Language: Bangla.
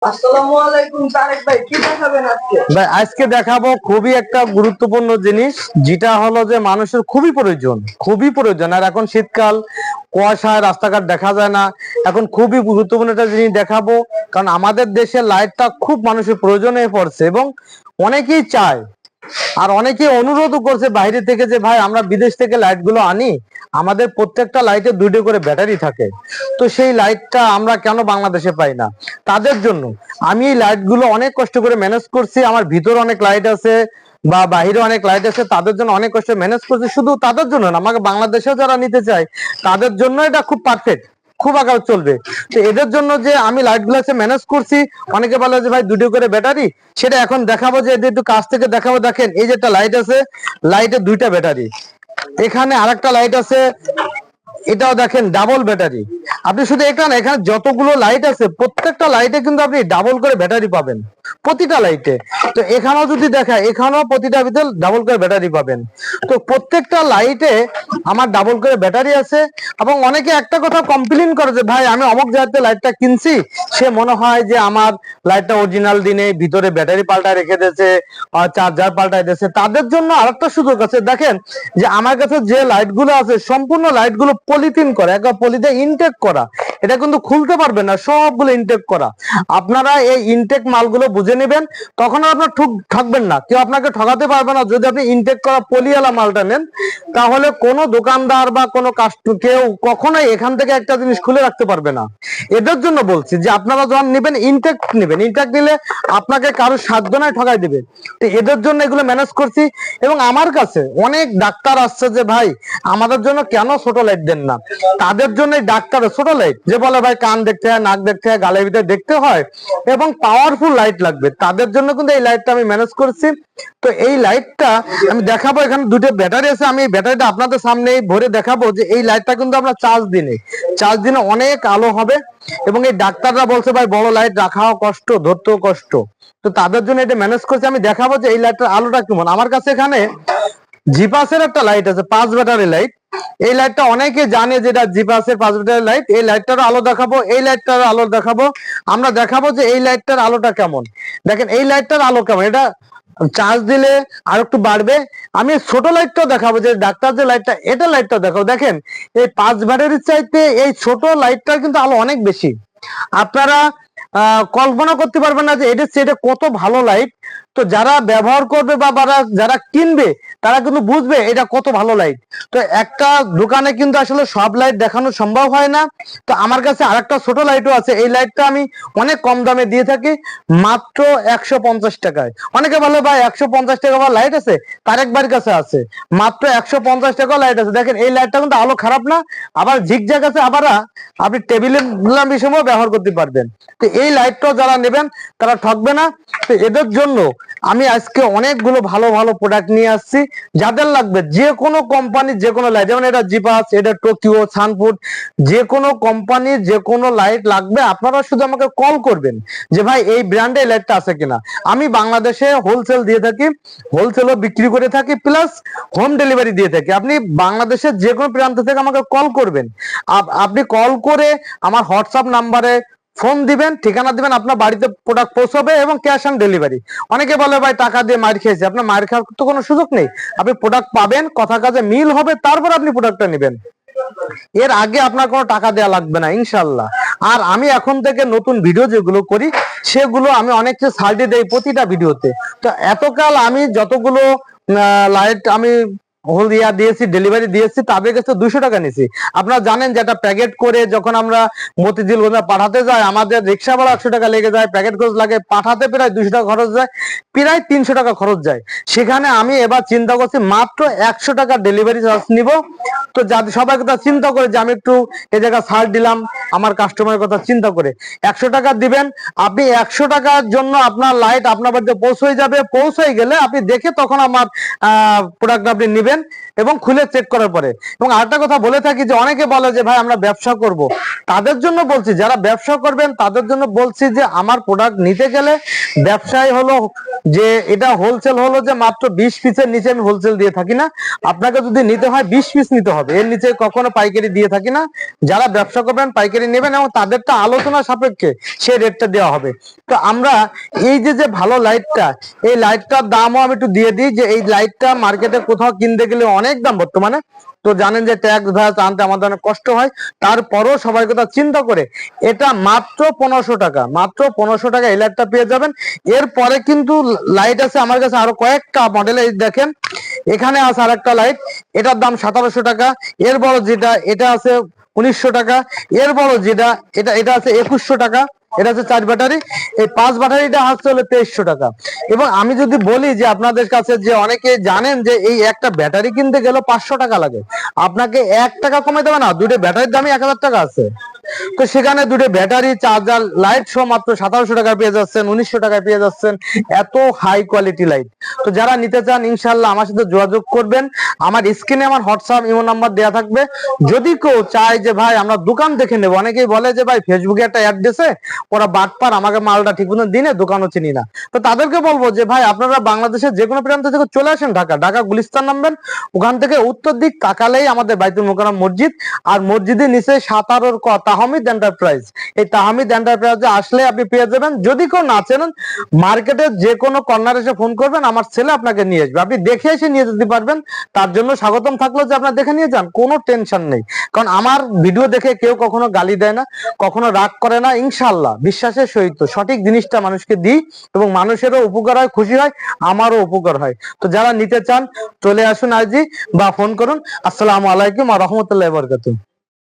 আসসালামু আলাইকুম তারেক ভাই, কি দেখাবেন আজকে? ভাই আজকে দেখাবো খুবই একটা গুরুত্বপূর্ণ জিনিস, যেটা হলো যে মানুষের খুবই প্রয়োজন। আর এখন শীতকাল, কুয়াশায় রাস্তাঘাট দেখা যায় না। এখন খুবই গুরুত্বপূর্ণ একটা জিনিস দেখাবো, কারণ আমাদের দেশে লাইটটা খুব মানুষের প্রয়োজন হয়ে পড়ছে এবং অনেকেই চায় আর অনেকে অনুরোধও করছে বাইরে থেকে যে ভাই আমরা বিদেশ থেকে লাইট গুলো আনি, আমাদের প্রত্যেকটা লাইটে 2টি করে ব্যাটারি থাকে। তো সেই লাইটটা আমরা কেন বাংলাদেশে পাই না? তাদের জন্য আমি এই লাইট গুলো অনেক কষ্ট করে ম্যানেজ করছি। আমার ভিতরে অনেক লাইট আছে বা বাহিরে অনেক লাইট আছে, তাদের জন্য অনেক কষ্ট ম্যানেজ করছি। শুধু তাদের জন্য না, আমাকে বাংলাদেশেও যারা নিতে চায় তাদের জন্য এটা খুব পারফেক্ট, খুব আগাও চলবে। তো এদের জন্য যে আমি লাইট গুলো ম্যানেজ করছি, অনেকে বলে যে ভাই 2টি করে ব্যাটারি, সেটা এখন দেখাবো। যে এদের একটু কাছ থেকে দেখাবো। দেখেন এই যে একটা লাইট আছে, লাইটে 2টা ব্যাটারি। এখানে আরেকটা লাইট আছে, এটাও দেখেন ডাবল ব্যাটারি। আপনি শুধু এখানে এখানে যতগুলো লাইট আছে প্রত্যেকটা লাইটে কিন্তু আপনি ডাবল করে ব্যাটারি পাবেন, প্রতিটা লাইটে। তো এখানেও যদি দেখায়, এখানেও প্রতিটা ভিতরে ডাবল করে ব্যাটারি পাবেন। তো প্রত্যেকটা লাইটে আমার ডাবল করে ব্যাটারি আছে। এবং অনেকে একটা কথা কমপ্লেন করে যে ভাই আমি অমুক জায়গাতে লাইটটা কিনছি, সে মনে হয় যে আমার লাইটটা অরিজিনাল দিনে ভিতরে ব্যাটারি পাল্টা রেখে দিয়েছে, চার্জার পাল্টাই দিয়েছে। তাদের জন্য আরেকটা সুযোগ আছে। দেখেন যে আমার কাছে যে লাইট গুলো আছে, সম্পূর্ণ লাইট গুলো পলিথিন করা, একটা পলিতে ইনটেক করা। এটা কিন্তু খুলতে পারবেন না, সবগুলো ইনটেক করা। আপনারা এই ইনটেক মালগুলো বুঝে নেবেন, তখন আপনার ঠকবেন না, কেউ আপনাকে ঠকাতে পারবে না। যদি আপনি ইনটেক করা পলিওয়ালা মালটা নেন, তাহলে কোনো দোকানদার বা কোনো কেউ কখনোই এখান থেকে একটা জিনিস খুলে রাখতে পারবে না। এদের জন্য বলছি যে আপনারা যখন নেবেন ইনটেক নেবেন, ইনটেক নিলে আপনাকে কারো সাধ্য নাই ঠকাই দেবে। তো এদের জন্য এগুলো ম্যানেজ করছি। এবং আমার কাছে অনেক ডাক্তার আসছে যে ভাই আমাদের জন্য কেন ছোট লাইট দেন না। তাদের জন্য ডাক্তার ছোট লাইট, যে বলে ভাই কান দেখতে হয়, নাক দেখতে হয়, গালের ভিতরে দেখতে হয় এবং পাওয়ারফুল লাইট লাগবে, তাদের জন্য কিন্তু এই লাইটটা আমি ম্যানেজ করছি। তো এই লাইটটা আমি দেখাবো। এখানে 2টো ব্যাটারি আছে, আমি এই ব্যাটারিটা আপনাদের সামনে ভরে দেখাবো যে এই লাইটটা কিন্তু আমরা চার্জ দিনে অনেক আলো হবে। এবং এই ডাক্তাররা বলছে ভাই বড় লাইট রাখাও কষ্ট, ধরতেও কষ্ট। তো তাদের জন্য এটা ম্যানেজ করছি। আমি দেখাবো যে এই লাইটটার আলোটা কেমন। আমার কাছে এখানে জিপাসের একটা লাইট আছে, 5 ব্যাটারি লাইট। এই লাইটটা অনেকে জানে যেটা জিপাসের 5 ব্যাটারি লাইট। এই লাইটটার আলো দেখাবো, এই লাইটটার আলো দেখাবো। আমরা দেখাবো যে এই লাইটটার আলোটা কেমন। দেখেন এই লাইটটার আলো কেমন, এটা চার্জ দিলে আর একটু বাড়বে। আমি ছোট লাইটটাও দেখাবো, যে ডাক্তার যে লাইটটা, এটা লাইটটাও দেখাবো। দেখেন এই 5 ব্যাটারির চাইতে এই ছোট লাইটটার কিন্তু আলো অনেক বেশি। আপনারা কল্পনা করতে পারবেন না যে এটা কত ভালো লাইট। তো যারা ব্যবহার করবে বা যারা কিনবে, তারা কিন্তু বুঝবে এটা কত ভালো লাইট। তো একটা দোকানে কিন্তু আসলে সব লাইট দেখানো সম্ভব হয় না। তো আমার কাছে আরেকটা ছোট লাইটও আছে। এই লাইটটা আমি অনেক কম দামে দিয়ে থাকি, মাত্র 150 টাকায়। অনেকে বলে ভাই 150 টাকা বা লাইট আছে, তারেক ভাইয়ের কাছে আছে মাত্র 150 টাকা লাইট আছে। দেখেন এই লাইটটা কিন্তু আলো খারাপ না, আবার ঝিকঝাক আছে, আবার আপনি টেবিলের ল্যাম্পের সময় ব্যবহার করতে পারবেন। তো এই লাইটটা যারা নেবেন তারা ঠকবে না। তো এদের জন্য আমি আজকে অনেকগুলো ভালো ভালো প্রোডাক্ট নিয়ে আসছি। যাদের লাগবে যে কোনো কোম্পানির যে কোনো লাইট, যেমন এটা জিপাস, এটা টোকিও, সানফুড, যে কোনো কোম্পানির যে কোনো লাইট লাগবে, আপনারা শুধু আমাকে কল করবেন যে ভাই এই ব্র্যান্ডে লাইটটা আছে কিনা। আমি বাংলাদেশে হোলসেল দিয়ে থাকি, হোলসেলও বিক্রি করে থাকি, প্লাস হোম ডেলিভারি দিয়ে থাকি। আপনি বাংলাদেশের যে কোনো প্রান্ত থেকে আমাকে কল করবেন। আপনি কল করে আমার হোয়াটসঅ্যাপ নাম্বারে ফোন দিবেন, ঠিকানা দিবেন, আপনার বাড়িতে প্রোডাক্ট পৌঁছাবে এবং ক্যাশ অন ডেলিভারি। অনেকে বলে ভাই টাকা দিয়ে মার খেয়েছে, আপনার মার খাওয়ার তো কোনো সুযোগ নেই। আপনি প্রোডাক্ট পাবেন, কথা কাজে মিল হবে, তারপর আপনি প্রোডাক্টটা নেবেন। এর আগে আপনার কোনো টাকা দেওয়া লাগবে না ইনশাল্লাহ। আর আমি এখন থেকে নতুন ভিডিও যেগুলো করি, সেগুলো আমি অনেকটা সার্টি দেই প্রতিটা ভিডিওতে। তো এতকাল আমি যতগুলো লাইট আমি হলদিয়া দিয়েছি, ডেলিভারি দিয়েছি, তাদের কাছে 200 টাকা নিয়েছি। আপনারা জানেন যে একটা প্যাকেট করে যখন আমরা মতিঝিল পাঠাতে যাই, আমাদের রিক্সা ভাড়া 100 টাকা লেগে যায়, প্যাকেট খরচ লাগে, পাঠাতে প্রায় 200 টাকা খরচ যায়, প্রায় 300 টাকা খরচ যায়। সেখানে আমি এবার চিন্তা করছি মাত্র 100 টাকা ডেলিভারি চার্জ নিব। তো যাদের সবাই কথা চিন্তা করে যে আমি একটু এই জায়গা ছাড় দিলাম, আমার কাস্টমারের কথা চিন্তা করে 100 টাকা দিবেন। আপনি 100 টাকার জন্য আপনার লাইট আপনার বাড়িতে পৌঁছে যাবে। পৌঁছে গেলে আপনি দেখে তখন আমার প্রোডাক্ট আপনি নেবেন। নিবেন এবং খুলে চেক করার পরে। এবং আরেকটা কথা বলে থাকি যে অনেকে বলে যে ভাই আমরা ব্যবসা করব, তাদের জন্য বলছি, যারা ব্যবসা করবেন তাদের জন্য বলছি যে আমার প্রোডাক্ট নিতে গেলে ব্যবসায় হলো যে এটা হোলসেল হলো যে মাত্র 20 পিসের নিচে আমি হোলসেল দিয়ে থাকি না। আপনাকে যদি নিতে হয় 20 পিস নিতে হবে, এর নিচে কখনো পাইকারি দিয়ে থাকি না। যারা ব্যবসা করবেন পাইকারি নেবেন এবং তাদেরটা আলোচনা সাপেক্ষে সেই রেটটা দেওয়া হবে। তো আমরা এই যে যে ভালো লাইটটা, এই লাইটটার দামও আমি একটু দিয়ে দিই যে এই লাইটটা মার্কেটে কোথাও কিনতে গেলে অনেক দাম বর্তমানে। তো জানেন যে ট্যাক্স ভ্যাট আনতে আমাদের অনেক কষ্ট হয়, তারপরও সবাই কথা চিন্তা করে এটা মাত্র 1500 টাকা, মাত্র 1500 টাকা এই লাইটটা পেয়ে যাবেন। এরপরে কিন্তু লাইট আছে আমার কাছে আরো কয়েকটা মডেলে, দেখেন এখানে আছে আর একটা লাইট, এটার দাম 1700 টাকা। এর বড় যেটা এটা আছে 1900 টাকা। এর বড় যেটা এটা আছে 2100 টাকা। এটা হচ্ছে 4 ব্যাটারি, এই 5 ব্যাটারিটা হচ্ছে হলো 2300 টাকা। এবং আমি যদি বলি যে আপনাদের কাছে যে অনেকে জানেন যে এই একটা ব্যাটারি কিনতে গেলে 500 টাকা লাগে, আপনাকে 1 টাকা কমে দেবে না, দুটো ব্যাটারির দামই 1000 টাকা আছে। তো সেখানে দুটো ব্যাটারি চার্জার লাইট সহ মাত্র 1700 টাকায় পেয়ে যাচ্ছেন, 1900 টাকায় পেয়ে যাচ্ছেন, এত হাই কোয়ালিটি লাইট। তো যারা নিতে চান ইনশাল্লাহ আমার সাথে যোগাযোগ করবেন, আমার স্ক্রিনে আমার হোয়াটসঅ্যাপ ইমো নাম্বার দেওয়া থাকবে। যদি কেউ চায় যে ভাই আমরা দোকান দেখে নেবো, অনেকেই বলে যে ভাই ফেসবুকে একটা অ্যাড দিয়েছে ওরা বাটপার, আমাকে মালটা ঠিক মতো দিনে দোকানও চিনি না। তো তাদেরকে বলবো যে ভাই আপনারা বাংলাদেশের যে কোনো প্রান্ত থেকে চলে আসেন, ঢাকা গুলিস্তান নামবেন, ওখান থেকে উত্তর দিক তাকালেই আমাদের বাইতুল মোকাররম মসজিদ, আর মসজিদের নিচে 17 ক তাহমিদ এন্টারপ্রাইজ। এই তাহমিদ এন্টারপ্রাইজে আসলে আপনি পেয়ে যাবেন। যদি কেউ না চেনেন মার্কেটে যে কোনো কর্নার এসে ফোন করবেন, আমার ছেলে আপনাকে নিয়ে আসবে, আপনি দেখে এসে নিয়ে যেতে পারবেন। তার জন্য স্বাগতম থাকলো যে আপনার দেখে নিয়ে যান, কোনো টেনশন নেই। কারণ আমার ভিডিও দেখে কেউ কখনো গালি দেয় না, কখনো রাগ করে না। ইনশাল্লাহ বিশ্বাসের সহিত সঠিক জিনিসটা মানুষকে দিই এবং মানুষেরও উপকার হয়, খুশি হয়, আমারও উপকার হয়। তো যারা নিতে চান চলে আসুন আজই বা ফোন করুন। আসসালামু আলাইকুম ওয়া রাহমাতুল্লাহি ওয়া বারাকাতুহু।